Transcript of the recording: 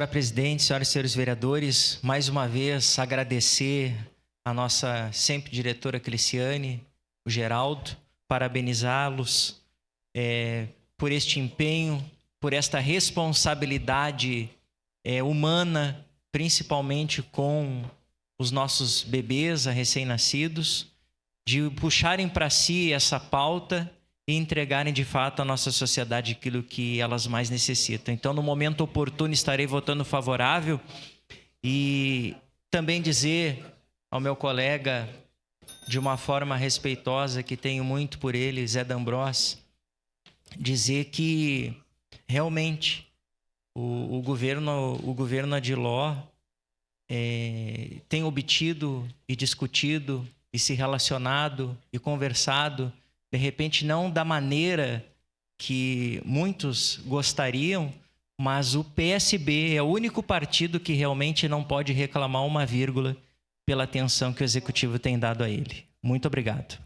Senhora Presidente, senhoras e senhores vereadores, mais uma vez agradecer a nossa sempre diretora Cleciane, o Geraldo, parabenizá-los por este empenho, por esta responsabilidade humana, principalmente com os nossos bebês recém-nascidos, de puxarem para si essa pauta e entregarem de fato à nossa sociedade aquilo que elas mais necessitam. Então, no momento oportuno, estarei votando favorável e também dizer ao meu colega, de uma forma respeitosa, que tenho muito por ele, Zé D'Ambrós, dizer que realmente o governo Adiló tem obtido e discutido e se relacionado e conversado, de repente não da maneira que muitos gostariam, mas o PSB é o único partido que realmente não pode reclamar uma vírgula pela atenção que o Executivo tem dado a ele. Muito obrigado.